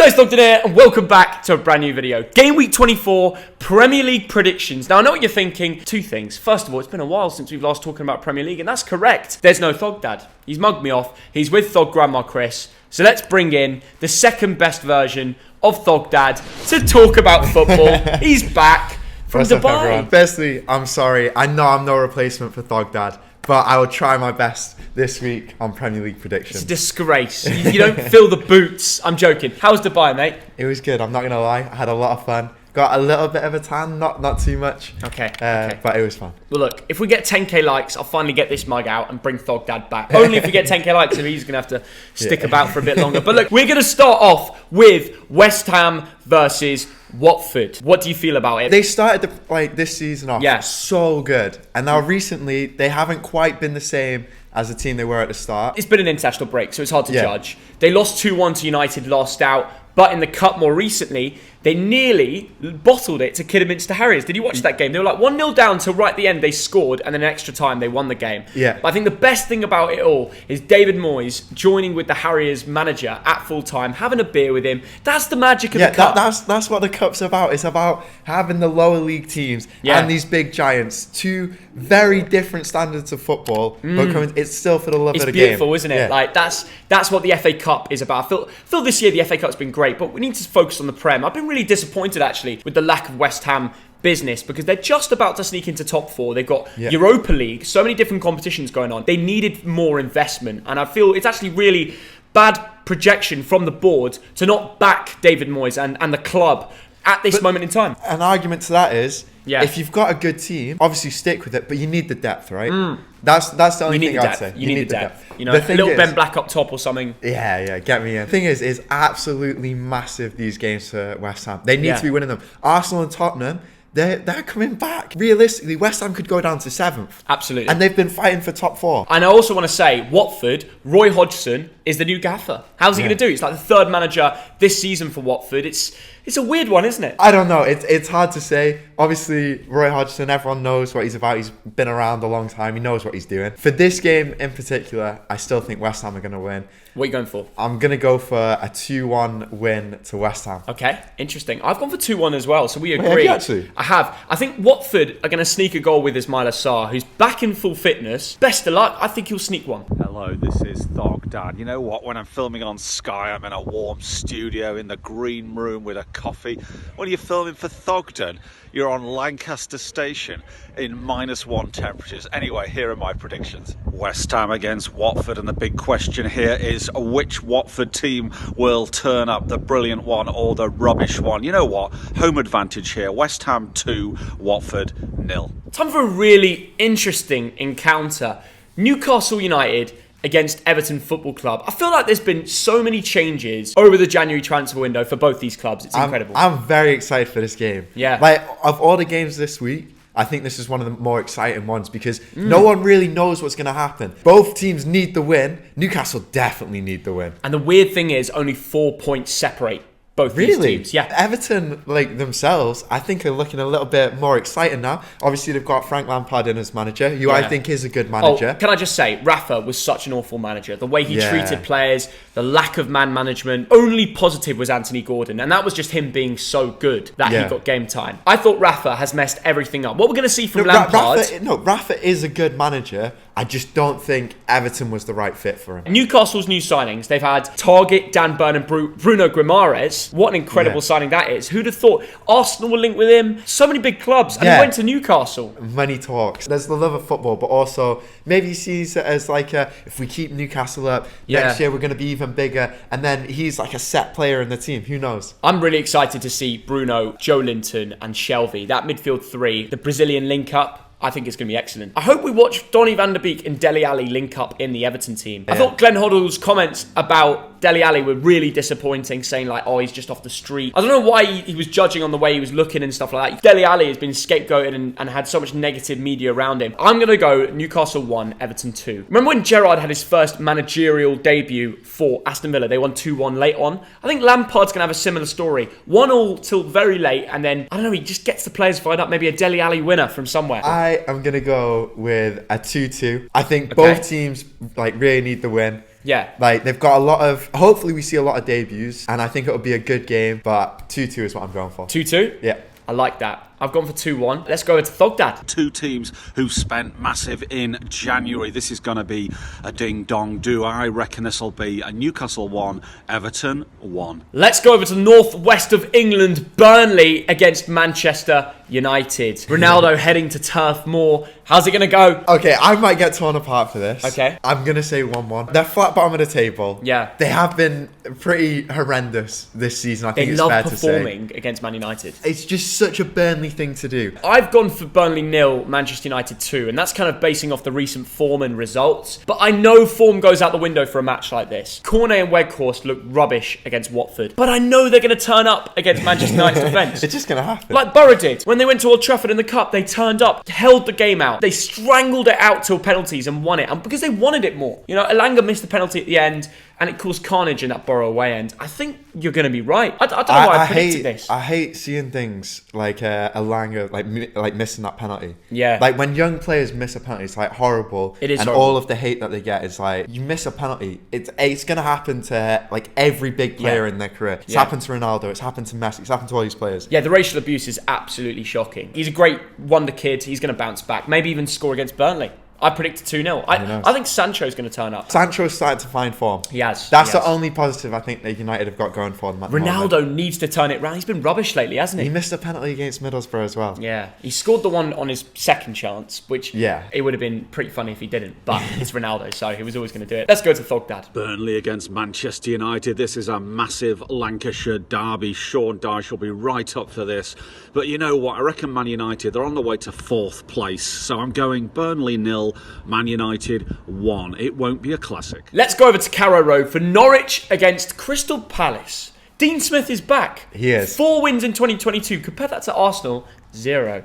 Guys, Thogden here, and welcome back to a brand new video. Game week 24, Premier League predictions. Now, I know what you're thinking. Two things. First of all, it's been a while since we've last talking about Premier League, and that's correct. There's no Thog Dad. He's mugged me off. He's with Thog Grandma Chris. So let's bring in the second best version of Thog Dad to talk about football. He's back from What's Dubai. Up, everyone? Firstly, I'm sorry. I know I'm no replacement for Thog Dad, but I will try my best this week on Premier League predictions. It's a disgrace. You don't fill the boots. I'm joking. How was Dubai, mate? It was good. I'm not going to lie. I had a lot of fun. Got a little bit of a tan, not too much. Okay. But it was fun. Well, look, if we get 10k likes, I'll finally get this mug out and bring Thog Dad back. Only if we get 10k likes, so he's going to have to stick about for a bit longer. But look, we're going to start off with West Ham versus Watford. What do you feel about it? They started this season off so good, and now recently they haven't quite been the same as the team they were at the start. It's been an international break, so it's hard to judge. They lost 2-1 to United, lost out. But in the Cup more recently, they nearly bottled it to Kidderminster Harriers. Did you watch that game? They were like 1-0 down till right at the end. They scored, and then in extra time, they won the game. Yeah. But I think the best thing about it all is David Moyes joining with the Harriers manager at full time, having a beer with him. That's the magic of the Cup. That's what the Cup's about. It's about having the lower league teams and these big giants, two very different standards of football, but it's still for the love of the game. It's beautiful, isn't it? Yeah. Like that's what the FA Cup is about. I feel this year the FA Cup's been great, but we need to focus on the Prem. I've been really disappointed actually with the lack of West Ham business because they're just about to sneak into top four. They've got Europa League, so many different competitions going on. They needed more investment, and I feel it's actually really bad projection from the board to not back David Moyes and the club at this moment in time. An argument to that is, if you've got a good team, obviously stick with it, but you need the depth, right? That's the only thing I'd say. You need the depth. You know, a little Ben Black up top or something. Yeah, get me in. The thing is absolutely massive, these games for West Ham. They need to be winning them. Arsenal and Tottenham, they're coming back. Realistically, West Ham could go down to 7th. Absolutely. And they've been fighting for top 4. And I also want to say, Watford, Roy Hodgson is the new gaffer. How's he going to do? It's like the third manager this season for Watford. It's a weird one, isn't it? I don't know. It's hard to say. Obviously, Roy Hodgson, everyone knows what he's about. He's been around a long time. He knows what he's doing. For this game in particular, I still think West Ham are going to win. What are you going for? I'm going to go for a 2-1 win to West Ham. Okay, interesting. I've gone for 2-1 as well, so we agree. Have you actually? I have. I think Watford are going to sneak a goal with Ismail Assar, who's back in full fitness. Best of luck. I think he'll sneak one. Hello, this is Thog Dad. You know what? When I'm filming on Sky, I'm in a warm studio in the green room with a coffee. When you're filming for Thogden, you're on Lancaster Station in -1 temperatures. Anyway, here are my predictions. West Ham against Watford, and the big question here is which Watford team will turn up, the brilliant one or the rubbish one? You know what? Home advantage here. West Ham 2, Watford 0. Time for a really interesting encounter. Newcastle United against Everton Football Club. I feel like there's been so many changes over the January transfer window for both these clubs. It's incredible. I'm very excited for this game. Yeah. Like, of all the games this week, I think this is one of the more exciting ones because no one really knows what's going to happen. Both teams need the win. Newcastle definitely need the win. And the weird thing is only 4 points separate both these teams. Yeah. Everton, themselves, I think are looking a little bit more exciting now. Obviously, they've got Frank Lampard in as manager, who I think is a good manager. Oh, can I just say, Rafa was such an awful manager. The way he treated players, the lack of man management. Only positive was Anthony Gordon, and that was just him being so good that he got game time. I thought Rafa has messed everything up. What we're going to see from Lampard... Rafa is a good manager. I just don't think Everton was the right fit for him. Newcastle's new signings, they've had Target, Dan Burn and Bruno Guimaraes. What an incredible signing that is. Who'd have thought Arsenal were linked with him? So many big clubs. And he went to Newcastle. Many talks. There's the love of football, but also maybe he sees it as if we keep Newcastle up, next year we're going to be even bigger. And then he's like a set player in the team. Who knows? I'm really excited to see Bruno, Joe Linton and Shelvey. That midfield three, the Brazilian link-up. I think it's going to be excellent. I hope we watch Donny van der Beek and Dele Alli link up in the Everton team. I thought Glenn Hoddle's comments about Dele Alli were really disappointing, saying he's just off the street. I don't know why he was judging on the way he was looking and stuff like that. Dele Alli has been scapegoated and had so much negative media around him. I'm going to go Newcastle 1, Everton 2. Remember when Gerrard had his first managerial debut for Aston Villa? They won 2-1 late on. I think Lampard's going to have a similar story. 1-1 till very late, and then, I don't know, he just gets the players fired up. Maybe a Dele Alli winner from somewhere. I am going to go with a 2-2. I think both teams really need the win. Yeah. Like, they've got a lot of... Hopefully, we see a lot of debuts, and I think it'll be a good game, but 2-2 is what I'm going for. 2-2? Yeah. I like that. I've gone for 2-1. Let's go over to Thogdad. Two teams who spent massive in January. This is going to be a ding-dong do. I reckon this will be a Newcastle 1, Everton 1. Let's go over to northwest of England. Burnley against Manchester United. Ronaldo heading to Turf Moor. How's it going to go? Okay, I might get torn apart for this. Okay. I'm going to say 1-1. They're flat bottom of the table. Yeah. They have been pretty horrendous this season, I think They it's love fair to say. performing against Man United. It's just such a Burnley thing to do. I've gone for Burnley 0, Manchester United 2, and that's kind of basing off the recent form and results. But I know form goes out the window for a match like this. Cornet and Weghorst look rubbish against Watford, but I know they're going to turn up against Manchester United's defence. It's just going to happen. Like Borough did. When they went to Old Trafford in the Cup, they turned up, held the game out. They strangled it out till penalties and won it. And because they wanted it more. You know, Elanga missed the penalty at the end, and it caused carnage in that Borough away end. I think you're going to be right. I don't know why I predicted this. I hate seeing things like Elanga like missing that penalty. Yeah. Like when young players miss a penalty, it's like horrible. It is and horrible. all of the hate that they get is like, you miss a penalty. It's going to happen to like every big player in their career. It's happened to Ronaldo. It's happened to Messi. It's happened to all these players. Yeah, the racial abuse is absolutely shocking. He's a great wonder kid. He's going to bounce back. Maybe even score against Burnley. I predicted 2-0. I think Sancho's going to turn up. Sancho's starting to find form. He has. That's the only positive I think that United have got going for them at the moment. Ronaldo needs to turn it round. He's been rubbish lately, hasn't He he? missed a penalty against Middlesbrough as well. Yeah. He scored the one on his second chance, which it would have been pretty funny if he didn't. But it's Ronaldo, so he was always going to do it. Let's go to Thogdad. Burnley against Manchester United. This is a massive Lancashire derby. Sean Dyche will be right up for this. But you know what? I reckon Man United, they're on the way to 4th place. So I'm going Burnley 0, Man United 1. It won't be a classic. Let's go over to Carrow Road for Norwich against Crystal Palace. Dean Smith is back. He is. 4 wins in 2022. Compare that to Arsenal, 0.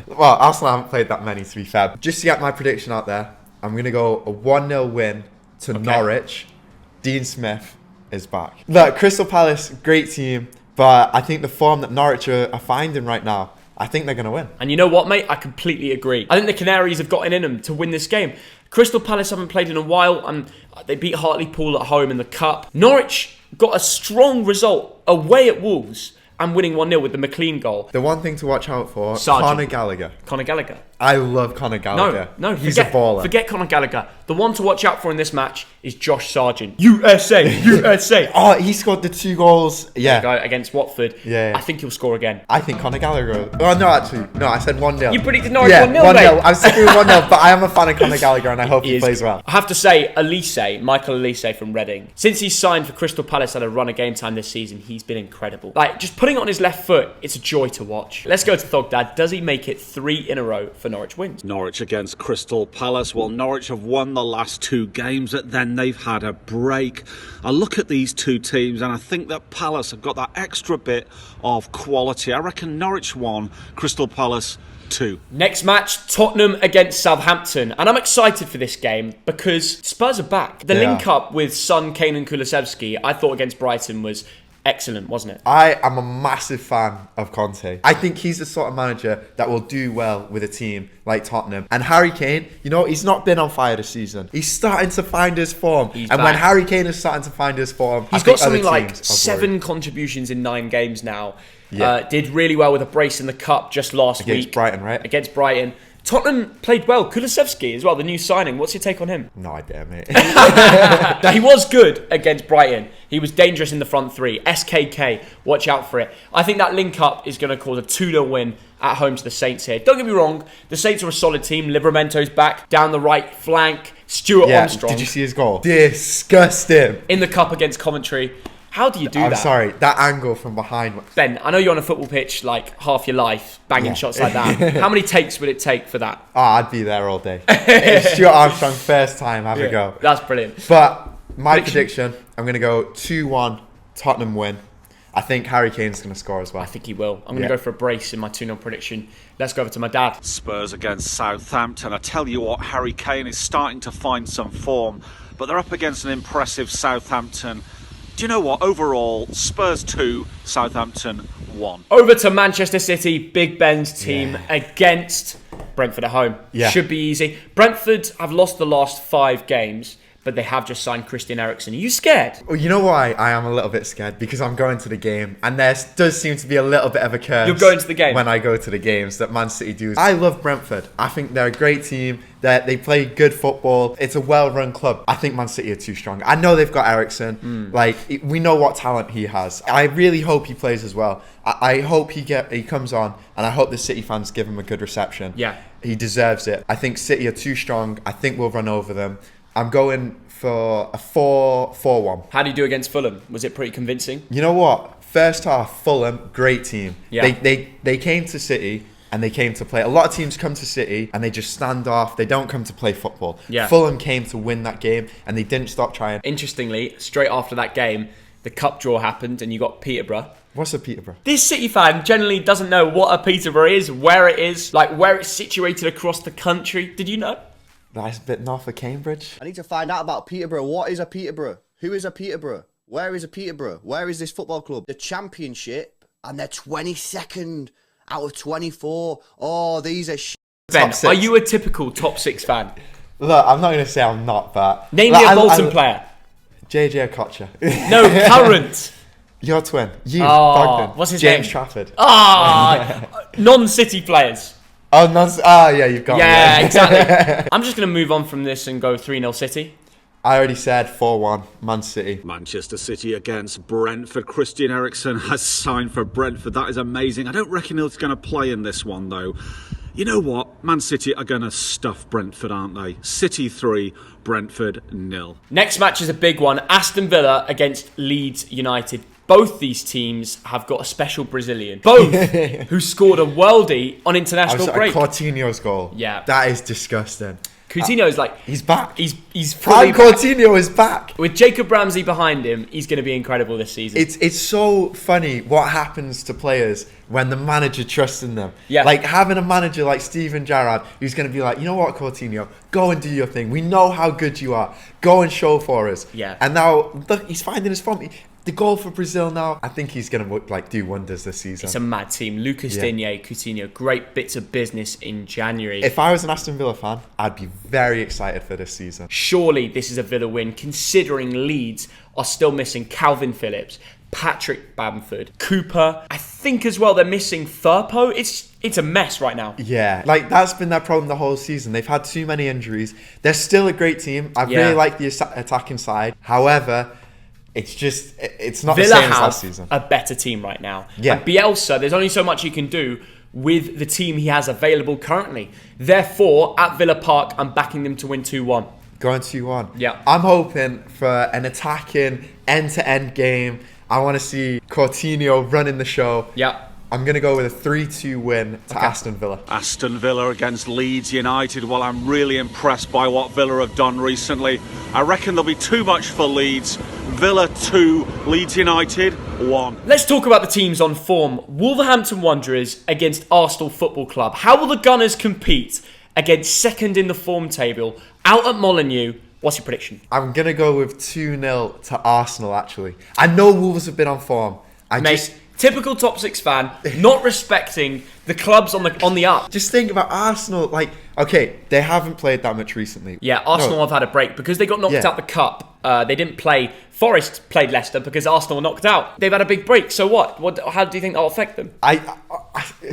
Well, Arsenal haven't played that many, to be fair. Just to get my prediction out there, I'm going to go a 1-0 win to Norwich. Dean Smith is back. Look, Crystal Palace, great team, but I think the form that Norwich are finding right now, I think they're going to win. And you know what, mate? I completely agree. I think the Canaries have got it in them to win this game. Crystal Palace haven't played in a while, and they beat Hartlepool at home in the Cup. Norwich got a strong result away at Wolves and winning 1-0 with the McLean goal. The one thing to watch out for, Sargent. Conor Gallagher. Conor Gallagher. I love Conor Gallagher. No, he's a baller. Forget Conor Gallagher. The one to watch out for in this match is Josh Sargent. USA. Oh, he scored the 2 goals. Yeah. Go against Watford. Yeah. I think he'll score again. I think Conor Gallagher. Oh, no, actually. No, I said 1-0. You predicted Norwich 1-0, 1-0. mate. I'm sticking with 1-0, but I am a fan of Conor Gallagher and I hope he plays well. I have to say, Michael Elise from Reading, since he's signed for Crystal Palace at a run of game time this season, he's been incredible. Like, just putting it on his left foot, it's a joy to watch. Let's go to Thogdad. Does he make it 3 in a row for Norwich wins? Norwich against Crystal Palace. Well, Norwich have won the last 2 games, but then they've had a break. I look at these 2 teams and I think that Palace have got that extra bit of quality. I reckon Norwich 1, Crystal Palace 2. Next match, Tottenham against Southampton. And I'm excited for this game because Spurs are back. The link up with Son, Kane and Kulusevski, I thought against Brighton was excellent, wasn't it? I am a massive fan of Conte. I think he's the sort of manager that will do well with a team like Tottenham. And Harry Kane, you know, he's not been on fire this season. He's starting to find his form. When Harry Kane is starting to find his form, he's got something like 7 contributions in 9 games now. Did really well with a brace in the Cup just last week. Against Brighton, right? Against Brighton. Tottenham played well. Kulusevski as well, the new signing. What's your take on him? No idea, mate. Now, he was good against Brighton. He was dangerous in the front 3. SKK, watch out for it. I think that link-up is going to cause a 2-0 win at home to the Saints here. Don't get me wrong, the Saints are a solid team. Livramento's back down the right flank. Stuart Armstrong. Did you see his goal? Disgusting. In the Cup against Coventry. How do you do that? I'm sorry, that angle from behind. Ben, I know you're on a football pitch like half your life, banging shots like that. How many takes would it take for that? Oh, I'd be there all day. It's Stuart Armstrong, first time, have a go. That's brilliant. But my prediction, I'm going to go 2-1 Tottenham win. I think Harry Kane's going to score as well. I think he will. I'm going to go for a brace in my 2-0 prediction. Let's go over to my dad. Spurs against Southampton. I tell you what, Harry Kane is starting to find some form, but they're up against an impressive Southampton. Do you know what? Overall, Spurs 2, Southampton 1. Over to Manchester City, Big Ben's team against Brentford at home. Should be easy. Brentford have lost the last 5 games, but they have just signed Christian Eriksen. Are you scared? Well, you know why I am a little bit scared? Because I'm going to the game, and there does seem to be a little bit of a curse. You're going to the game? When I go to the games that Man City do. I love Brentford. I think they're a great team. They play good football. It's a well-run club. I think Man City are too strong. I know they've got Eriksen. We know what talent he has. I really hope he plays as well. I hope he comes on, and I hope the City fans give him a good reception. Yeah. He deserves it. I think City are too strong. I think we'll run over them. I'm going for a 4-1. How do you do against Fulham? Was it pretty convincing? You know what? First half, Fulham, great team. Yeah. They came to City and they came to play. A lot of teams come to City and they just stand off. They don't come to play football. Yeah. Fulham came to win that game and they didn't stop trying. Interestingly, straight after that game, the cup draw happened and you got Peterborough. What's a Peterborough? This City fan generally doesn't know what a Peterborough is, where it is, like where it's situated across the country. Did you know? That's a bit north of Cambridge. I need to find out about Peterborough. What is a Peterborough? Who is a Peterborough? Where is a Peterborough? Where is this football club? The Championship, and they're 22nd out of 24. Oh, these are Ben, are you a typical top 6 fan? Look, I'm not going to say I'm not, but... Name me a Bolton player. JJ Okocha. No, current. Your twin. You, Thogden. What's his James name? Trafford. Non-City players. Oh, yeah, you've got me. Yeah, exactly. I'm just going to move on from this and go 3-0 City. I already said 4-1, Man City. Manchester City against Brentford. Christian Eriksen has signed for Brentford. That is amazing. I don't reckon he's going to play in this one, though. You know what? Man City are going to stuff Brentford, aren't they? City 3, Brentford 0. Next match is a big one. Aston Villa against Leeds United. Both these teams have got a special Brazilian. Both who scored a worldie on international break. Coutinho's goal. Yeah. That is disgusting. Coutinho is like... He's back. He's Prime fully back. Coutinho is back. With Jacob Ramsey behind him, he's going to be incredible this season. It's so funny what happens to players when the manager trusts in them. Yeah. Like having a manager like Steven Gerrard who's going to be like, you know what, Coutinho, go and do your thing. We know how good you are. Go and show for us. Yeah. And now, look, he's finding his form. The goal for Brazil now, I think he's going to do wonders this season. It's a mad team. Lucas Digne, Coutinho, great bits of business in January. If I was an Aston Villa fan, I'd be very excited for this season. Surely this is a Villa win, considering Leeds are still missing Calvin Phillips, Patrick Bamford, Cooper. I think as well they're missing Firpo. It's a mess right now. Yeah, like that's been their problem the whole season. They've had too many injuries. They're still a great team. I really like the attacking side. However, it's not Villa the same as last season. A better team right now. Yeah. And Bielsa, there's only so much he can do with the team he has available currently. Therefore, at Villa Park, I'm backing them to win 2-1. Going 2-1. Yeah. I'm hoping for an attacking, end-to-end game. I want to see Coutinho running the show. Yeah. I'm going to go with a 3-2 win to Aston Villa. Aston Villa against Leeds United. Well, I'm really impressed by what Villa have done recently. I reckon there'll be too much for Leeds. Villa 2, Leeds United 1. Let's talk about the teams on form. Wolverhampton Wanderers against Arsenal Football Club. How will the Gunners compete against second in the form table out at Molineux? What's your prediction? I'm going to go with 2-0 to Arsenal, actually. I know Wolves have been on form. Typical top 6 fan, not respecting the clubs on the up. Just think about Arsenal. Like, okay, they haven't played that much recently. Yeah, Arsenal have had a break because they got knocked out the cup. They didn't play. Forest played Leicester because Arsenal were knocked out. They've had a big break. So what? How do you think that'll affect them?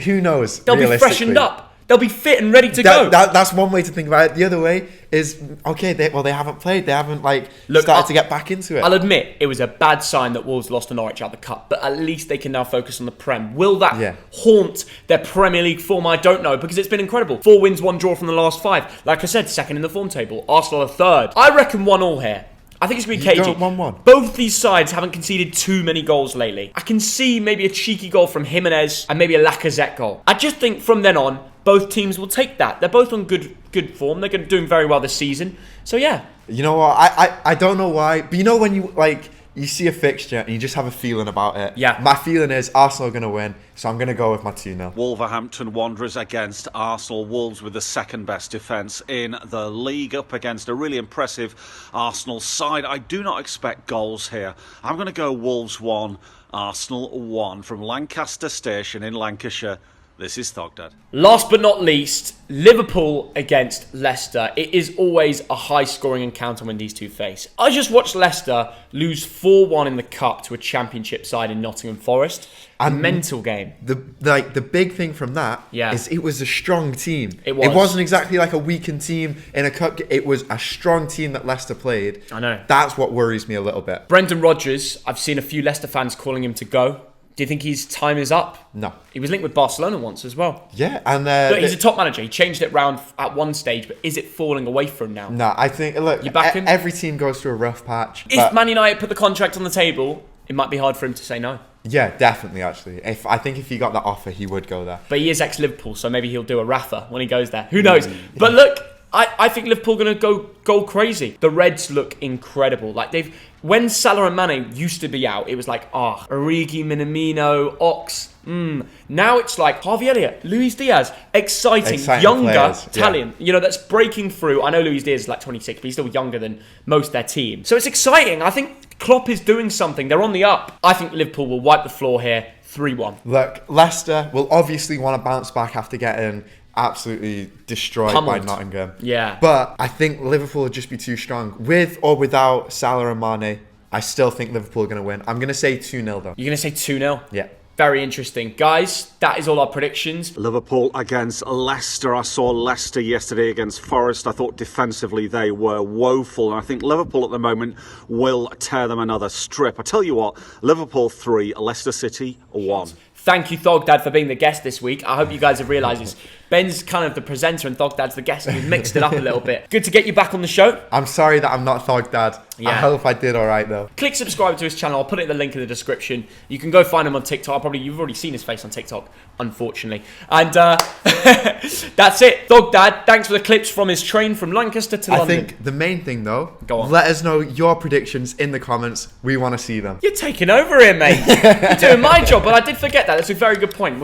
Who knows? They'll be freshened up. They'll be fit and ready to go. That's one way to think about it. The other way is, okay, they haven't played. They haven't started to get back into it. I'll admit, it was a bad sign that Wolves lost to Norwich out of the cup, but at least they can now focus on the Prem. Will that haunt their Premier League form? I don't know, because it's been incredible. 4 wins, 1 draw from the last 5. Like I said, second in the form table. Arsenal are third. I reckon 1-1 here. I think it's going to be cagey. 1-1. Both these sides haven't conceded too many goals lately. I can see maybe a cheeky goal from Jimenez and maybe a Lacazette goal. I just think from then on, both teams will take that. They're both on good form. They're doing very well this season. So yeah. You know what? I don't know why, but you know when you see a fixture and you just have a feeling about it. Yeah. My feeling is Arsenal are going to win, so I'm going to go with my 2-0. Wolverhampton Wanderers against Arsenal. Wolves with the second best defence in the league, up against a really impressive Arsenal side. I do not expect goals here. I'm going to go Wolves 1, Arsenal 1 from Lancaster Station in Lancashire. This is Thogdad. Last but not least, Liverpool against Leicester. It is always a high-scoring encounter when these two face. I just watched Leicester lose 4-1 in the Cup to a Championship side in Nottingham Forest. A mental game. The big thing from that is it was a strong team. It was. It wasn't exactly like a weakened team in a cup. It was a strong team that Leicester played. I know. That's what worries me a little bit. Brendan Rodgers, I've seen a few Leicester fans calling him to go. Do you think his time is up? No. He was linked with Barcelona once as well. Yeah, and Look, he's a top manager. He changed it round at one stage, but is it falling away from him now? No, I think, look, You back him? every team goes through a rough patch. If Man United put the contract on the table, it might be hard for him to say no. Yeah, definitely, actually. I think if he got that offer, he would go there. But he is ex-Liverpool, so maybe he'll do a Rafa when he goes there. Who knows? But look, I think Liverpool are going to go crazy. The Reds look incredible. Like when Salah and Mane used to be out, it was like, Origi, Minamino, Ox. Now it's like Harvey Elliott, Luis Diaz, exciting younger players, talent. You know, that's breaking through. I know Luis Diaz is like 26, but he's still younger than most of their team. So it's exciting. I think Klopp is doing something. They're on the up. I think Liverpool will wipe the floor here, 3-1. Look, Leicester will obviously want to bounce back after getting absolutely destroyed Pummeled by Nottingham. Yeah. But I think Liverpool will just be too strong. With or without Salah and Mane, I still think Liverpool are going to win. I'm going to say 2-0 though. You're going to say 2-0? Yeah. Very interesting. Guys, that is all our predictions. Liverpool against Leicester. I saw Leicester yesterday against Forest. I thought defensively they were woeful. And I think Liverpool at the moment will tear them another strip. I tell you what, Liverpool 3, Leicester City 1. Thank you, Thogdad, for being the guest this week. I hope you guys have realised this. Ben's kind of the presenter and Thogdad's the guest, and we've mixed it up a little bit. Good to get you back on the show. I'm sorry that I'm not Thogdad. Yeah. I hope I did all right though. Click subscribe to his channel. I'll put it in the link in the description. You can go find him on TikTok. You've already seen his face on TikTok, unfortunately. And that's it. Thogdad, thanks for the clips from his train from Lancaster to London. I think the main thing though, Go on. let us know your predictions in the comments. We want to see them. You're taking over here, mate. You're doing my job, but I did forget that. That's a very good point.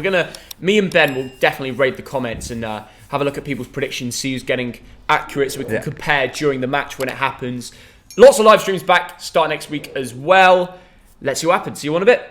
Me and Ben will definitely raid the comments and have a look at people's predictions, see who's getting accurate so we can compare during the match when it happens. Lots of live streams back, start next week as well. Let's see what happens. See you in a bit.